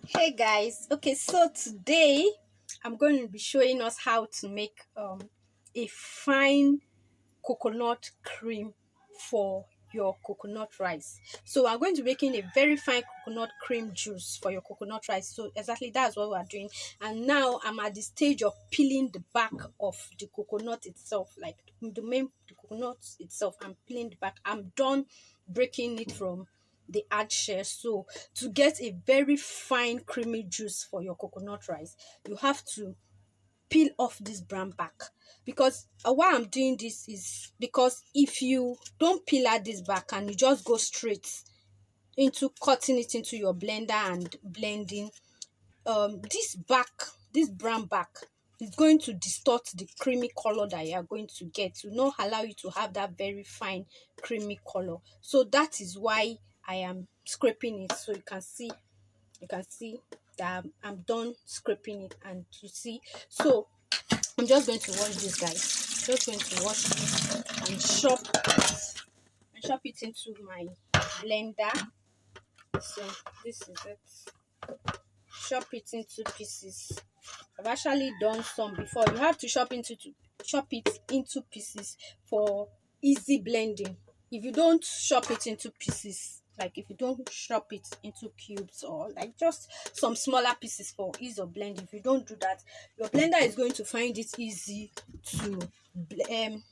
Hey guys, okay, so today I'm going to be showing us how to make a fine coconut cream for your coconut rice. So I'm going to be making a very fine coconut cream juice for your coconut rice. So exactly that's what we're doing. And now I'm at the stage of peeling the back of the coconut itself, like the coconut itself. I'm peeling the back. I'm done breaking it from the hard shell. So to get a very fine creamy juice for your coconut rice, you have to peel off this brown back, because why I'm doing this is because if you don't peel out this back and you just go straight into cutting it into your blender and blending, this back, this brown back, is going to distort the creamy color that you are going to get, to not allow you to have that very fine creamy color. So that is why I am scraping it. So you can see that I'm done scraping it, and you see. So I'm just going to wash this, guys. Just going to wash it and chop it into my blender. So this is it. Chop it into pieces. I've actually done some before. You have to chop it into pieces for easy blending. If you don't chop it into pieces, like if you don't chop it into cubes or like just some smaller pieces for ease of blending, if you don't do that, your blender is going to find it easy to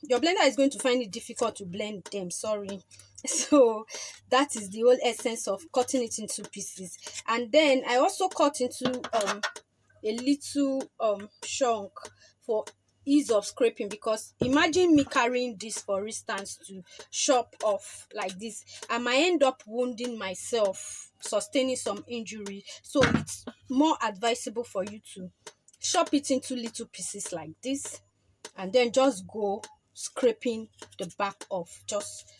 your blender is going to find it difficult to blend them, sorry. So that is the whole essence of cutting it into pieces. And then I also cut into a little chunk for ease of scraping, because imagine me carrying this, for instance, to chop off like this. I might end up wounding myself, sustaining some injury. So it's more advisable for you to chop it into little pieces like this, and then just go scraping the back off, just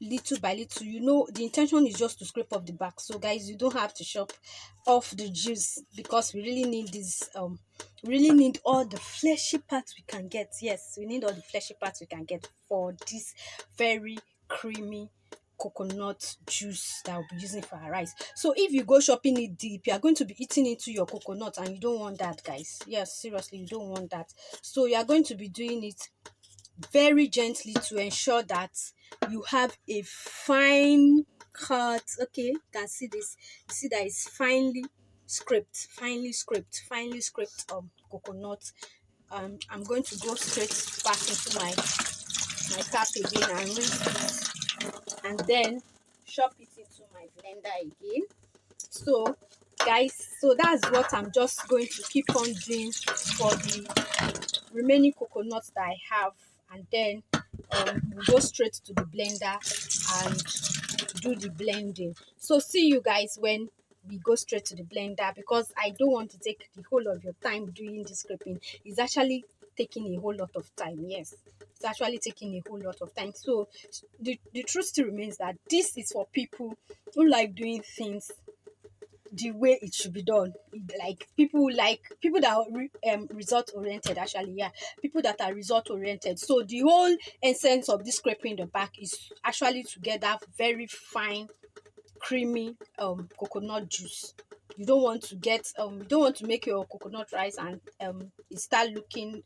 little by little. The intention is just to scrape off the back. So guys, you don't have to chop off the juice, because we really need this we really need all the fleshy parts we can get. Yes, we need all the fleshy parts we can get for this very creamy coconut juice that we'll be using for our rice. So if you go shopping it deep, you are going to be eating into your coconut, and you don't want that, guys. Yes, seriously, you don't want that. So you are going to be doing it very gently to ensure that you have a fine cut. Okay, you can see this. You see that it's finely scraped coconut. I'm going to go straight back into my tap again and rinse it, and then chop it into my blender again. So guys, so that's what I'm just going to keep on doing for the remaining coconuts that I have. And then we'll go straight to the blender and do the blending. So see you guys when we go straight to the blender, because I don't want to take the whole of your time doing this scraping. It's actually taking a whole lot of time. Yes, it's actually taking a whole lot of time. So the truth still remains that this is for people who like doing things the way it should be done. Like people that are result oriented, actually. Yeah, people that are result oriented. So the whole essence of this scraping the back is actually to get that very fine creamy coconut juice. You don't want to make your coconut rice and it start looking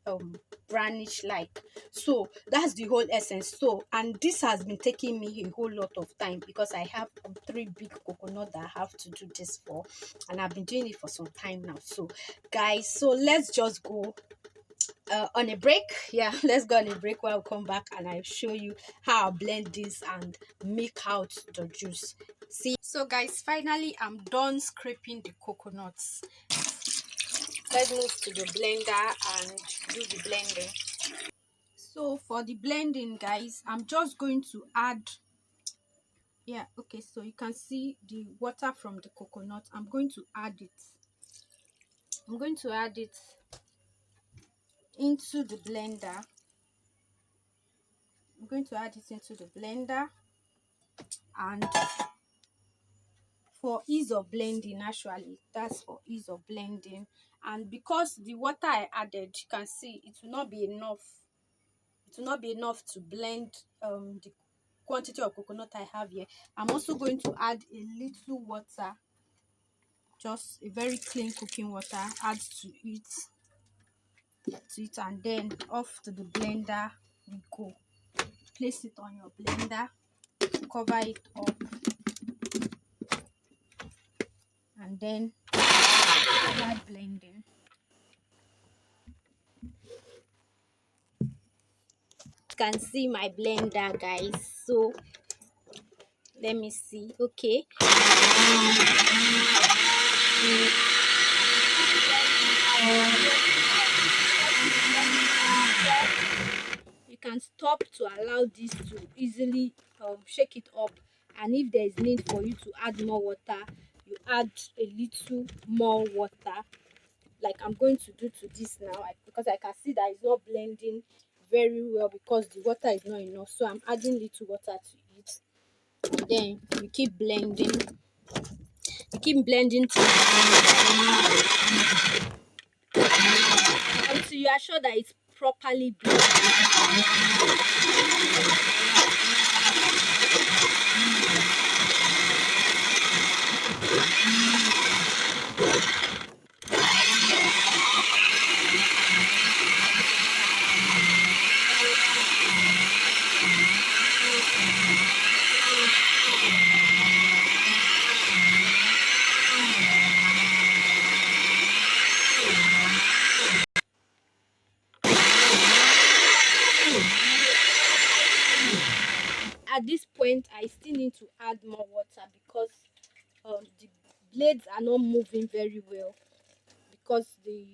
brownish like. So that's the whole essence. So, and this has been taking me a whole lot of time, because I have three big coconut that I have to do this for, and I've been doing it for some time now. So guys, so let's just go on a break. Yeah, let's go on a break while I come back and I show you how I blend this and make out the juice. See, so guys, finally I'm done scraping the coconuts. Let's move to the blender and do the blending. So for the blending, guys, I'm just going to add, yeah, okay, so you can see the water from the coconut. I'm going to add it into the blender. I'm going to add it into the blender, and for ease of blending, actually, that's for ease of blending. And because the water I added, you can see it will not be enough. It will not be enough to blend the quantity of coconut I have here. I'm also going to add a little water just a very clean cooking water, add to it, and then off to the blender we go. Place it on your blender, cover it up, and then start blending. You can see my blender, guys. So let me see. Okay, you can stop to allow this to easily shake it up, and if there is need for you to add more water, you add a little more water, like I'm going to do to this now, because I can see that it's not blending very well because the water is not enough. So I'm adding little water to it, and then you keep blending. You keep blending until you are sure that it's properly blended. At this point, I still need to add more water because the blades are not moving very well, because the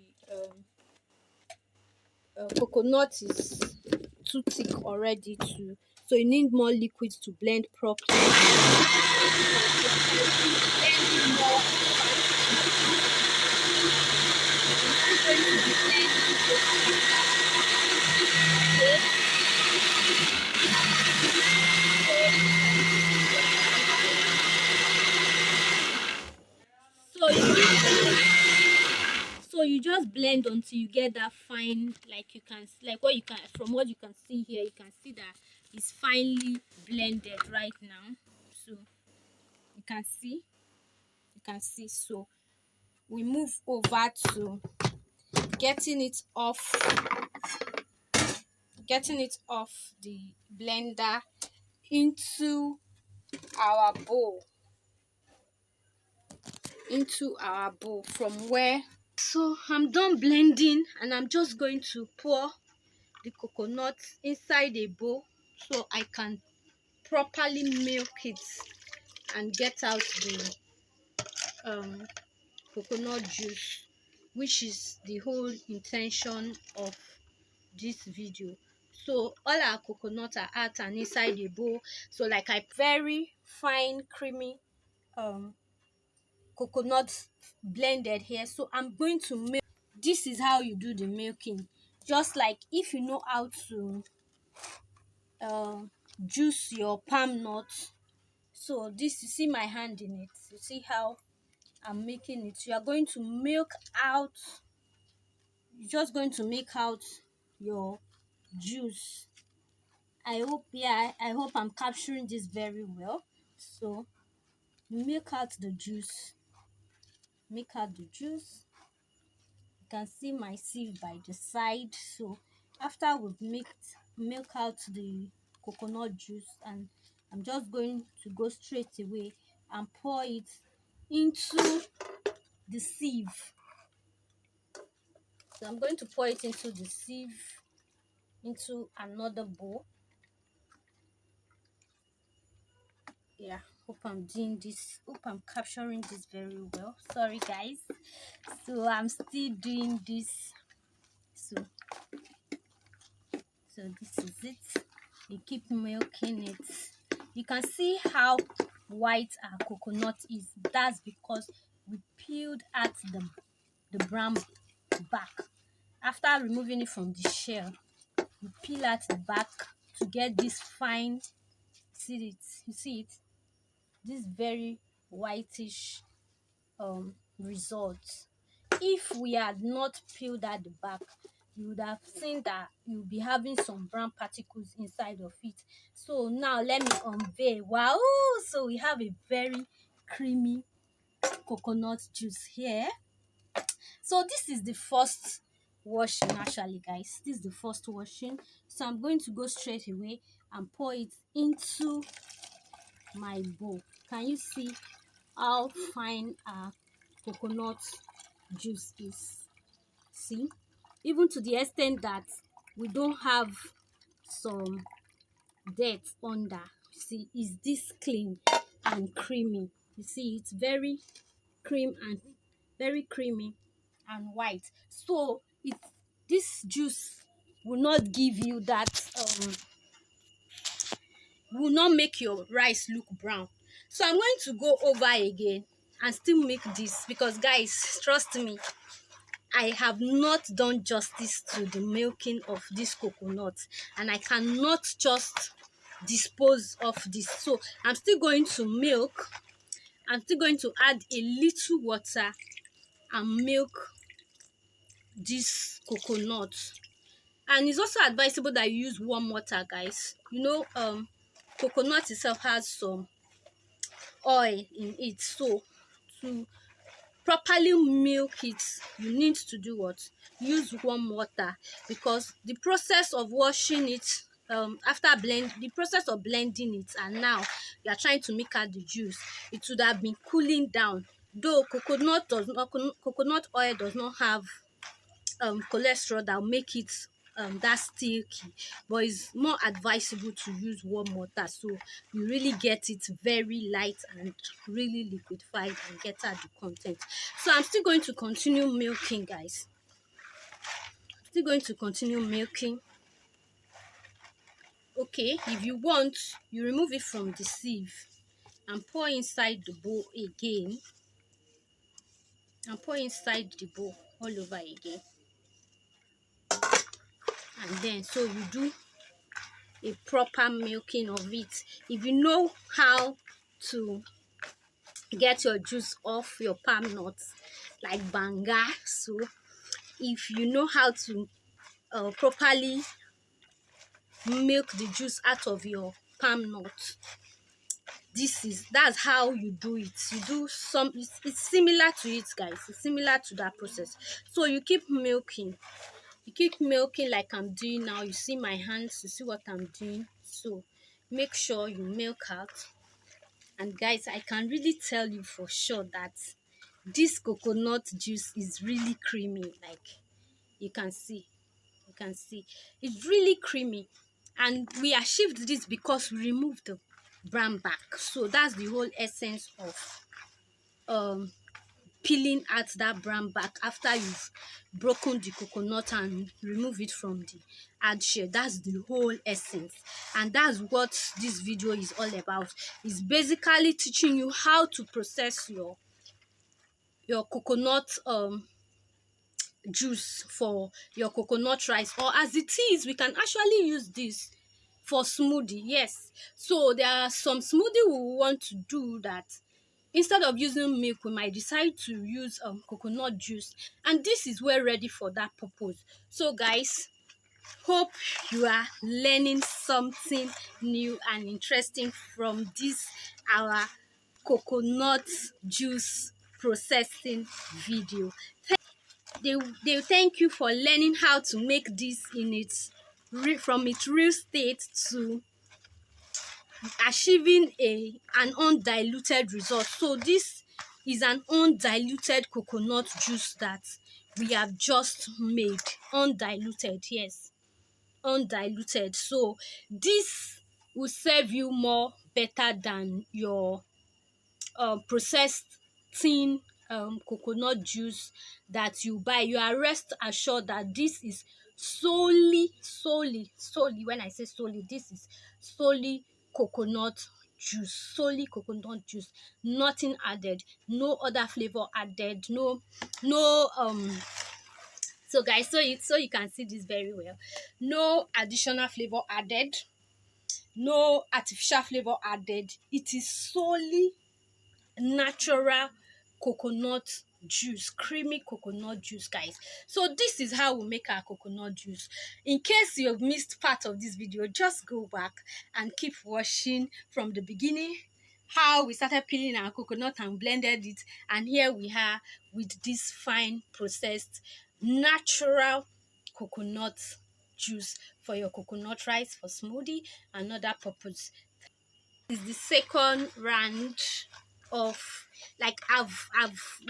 coconut is too thick already too. So you need more liquids to blend properly. So you just blend until you get that fine, like you can, like what you can, from what you can see here, you can see that it's finely blended right now. So you can see, so we move over to getting it off the blender into our bowl, from where. So I'm done blending, and I'm just going to pour the coconut inside a bowl so I can properly milk it and get out the coconut juice, which is the whole intention of this video. So all our coconut are out and inside the bowl. So like a very fine creamy coconut blended here. So I'm going to milk. This is how you do the milking, just like if you know how to juice your palm nut. So this, you see my hand in it, you see how I'm making it. You are going to milk out, you're just going to make out your juice. I hope, yeah, I hope I'm capturing this very well. So milk out the juice, you can see my sieve by the side. So after we've milk out the coconut juice, and I'm just going to go straight away and pour it into the sieve. So I'm going to pour it into the sieve, into another bowl. Yeah, hope I'm doing this, hope I'm capturing this very well. Sorry guys, so I'm still doing this. So this is it. You keep milking it. You can see how white our coconut is. That's because we peeled out the brown back. After removing it from the shell, we peel out the back to get this fine, see it, you see it, this very whitish result. If we had not peeled out the back, you would have seen that you'll be having some brown particles inside of it. So now let me unveil. Wow, so we have a very creamy coconut juice here. So this is the first washing actually, guys. This is the first washing. So I'm going to go straight away and pour it into my bowl. Can you see how fine our coconut juice is? See, even to the extent that we don't have some dirt under. See, is this clean and creamy? You see, it's very creamy and white. So this juice will not give you that will not make your rice look brown. So I'm going to go over again and still make this, because guys, trust me, I have not done justice to the milking of this coconut, and I cannot just dispose of this. So I'm still going to milk. I'm still going to add a little water and milk this coconut. And it's also advisable that you use warm water, guys. You know, coconut itself has some oil in it, so to properly milk it, you need to do what? Use warm water, because the process of washing it, the process of blending it, and now you are trying to make out the juice, it would have been cooling down. Though coconut oil does not have cholesterol that will make it that sticky, but it's more advisable to use warm water, so you really get it very light and really liquefied and get out the content. So I'm still going to continue milking, guys. Still going to continue milking. Okay, if you want, you remove it from the sieve and pour inside the bowl again, and pour inside the bowl all over again. And then so you do a proper milking of it. If you know how to get your juice off your palm nuts like banga, so if you know how to properly milk the juice out of your palm nut, that's how you do it. You do some, it's similar to it, guys. It's similar to that process. So you keep milking, like I'm doing now. You see my hands, you see what I'm doing. So make sure you milk out. And guys, I can really tell you for sure that this coconut juice is really creamy. Like you can see it's really creamy, and we achieved this because we removed the bran back. So that's the whole essence of peeling out that bran back after you've broken the coconut and remove it from the hard shell. That's the whole essence, and that's what this video is all about. It's basically teaching you how to process your coconut juice for your coconut rice, or as it is, we can actually use this for smoothie. Yes, so there are some smoothie we want to do that instead of using milk, we might decide to use coconut juice, and this is well ready for that purpose. So guys, hope you are learning something new and interesting from this our coconut juice processing video. They thank you for learning how to make this in its from its real state to achieving an undiluted result. So this is an undiluted coconut juice that we have just made. Undiluted, yes, undiluted. So this will serve you more better than your processed tin coconut juice that you buy. You are rest assured that this is solely, when I say solely, this is solely coconut juice, nothing added, no other flavor added, no so guys, so you can see this very well, no additional flavor added, no artificial flavor added. It is solely natural coconut juice, creamy coconut juice, guys. So this is how we make our coconut juice. In case you have missed part of this video, just go back and keep watching from the beginning how we started peeling our coconut and blended it, and here we are with this fine processed natural coconut juice for your coconut rice, for smoothie and other purpose. Is the second round of, like, I've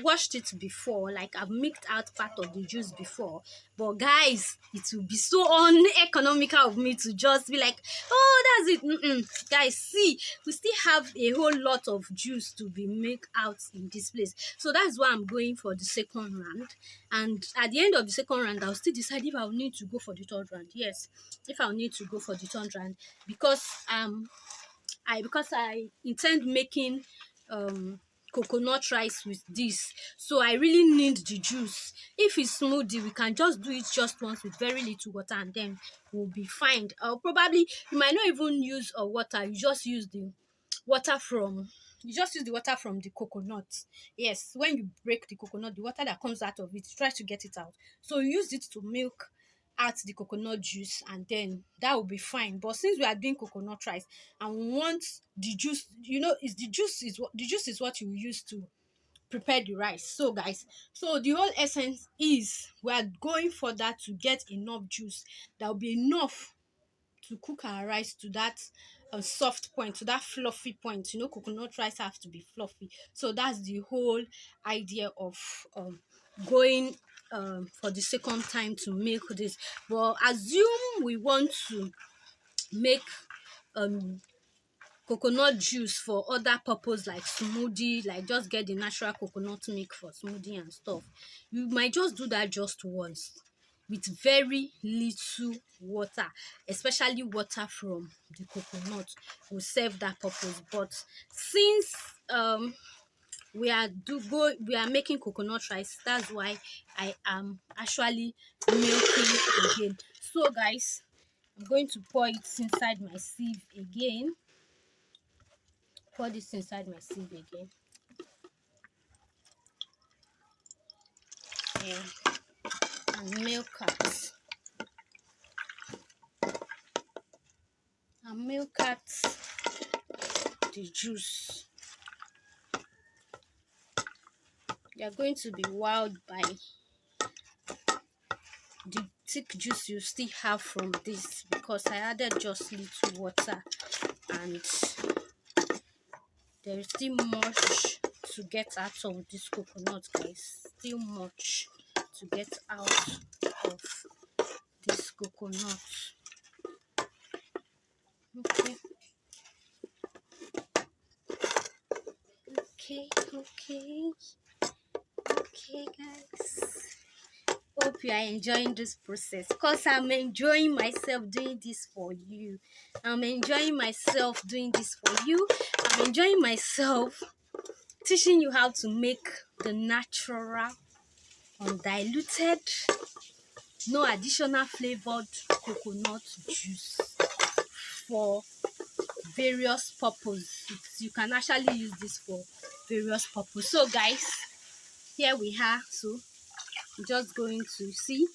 washed it before, like I've mixed out part of the juice before, but guys, it will be so uneconomical of me to just be like, oh, that's it. Guys, see, we still have a whole lot of juice to be make out in this place, so that's why I'm going for the second round. And at the end of the second round, I'll still decide if I'll need to go for the third round. Yes, if I'll need to go for the third round, because I intend making coconut rice with this, so I really need the juice. If it's smoothie, we can just do it just once with very little water, and then we'll be fine. Probably you might not even use water, you just use the water from the coconut. Yes, when you break the coconut, the water that comes out of it, try to get it out, so you use it to milk add the coconut juice, and then that will be fine. But since we are doing coconut rice and we want the juice, is the juice is what you use to prepare the rice. So guys, so the whole essence is we are going for that to get enough juice that will be enough to cook our rice to that soft point, to that fluffy point. Coconut rice has to be fluffy. So that's the whole idea of going for the second time to make this. But assume we want to make um coconut juice for other purpose, like smoothie, like just get the natural coconut milk for smoothie and stuff. You might just do that just once with very little water, especially water from the coconut will serve that purpose. But since we are making coconut rice, that's why I am actually milking again. So guys, I'm going to pour it inside my sieve again. Pour this inside my sieve again. Yeah, and milk it. And milk out the juice. You are going to be wowed by the thick juice you still have from this, because I added just little water and there is still much to get out of this coconut, guys. Still much to get out of this coconut. Okay. Okay, guys. Hope you are enjoying this process, because I'm enjoying myself doing this for you. I'm enjoying myself doing this for you. I'm enjoying myself teaching you how to make the natural, undiluted, no additional flavored coconut juice for various purposes. You can actually use this for various purposes. So guys, here we are. So I'm just going to see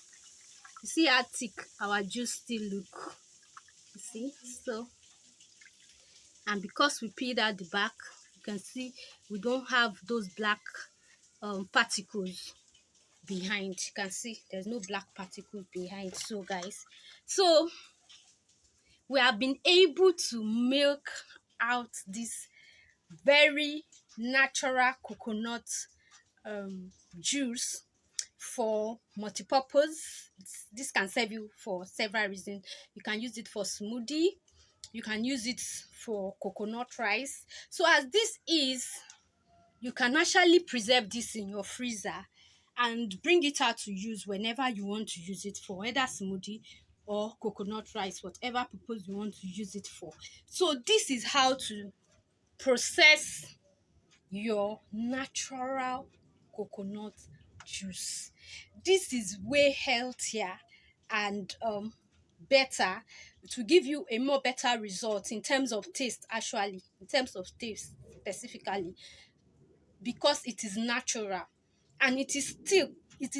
how thick our juice still look. You see, so, and because we peeled out the back, you can see we don't have those black particles behind. You can see there's no black particles behind. So guys, so we have been able to milk out this very natural coconut juice for multi-purpose. This can serve you for several reasons. You can use it for smoothie, you can use it for coconut rice. So as this is, you can actually preserve this in your freezer and bring it out to use whenever you want to use it for, either smoothie or coconut rice, whatever purpose you want to use it for. So this is how to process your natural coconut juice. This is way healthier and better. It will give you a more better result in terms of taste, actually, in terms of taste specifically, because it is natural and it is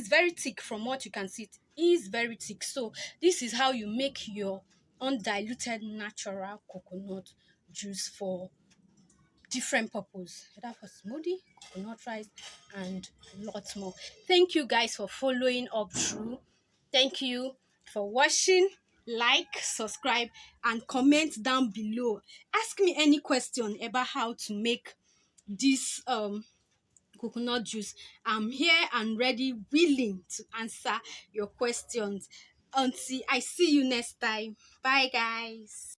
very thick. From what you can see, it is very thick. So this is how you make your undiluted natural coconut juice for different purpose, either for smoothie, coconut rice, and lots more. Thank you guys for following up through. Thank you for watching. Like, subscribe, and comment down below. Ask me any question about how to make this coconut juice. I'm here and ready, willing to answer your questions. Until I see you next time. Bye, guys.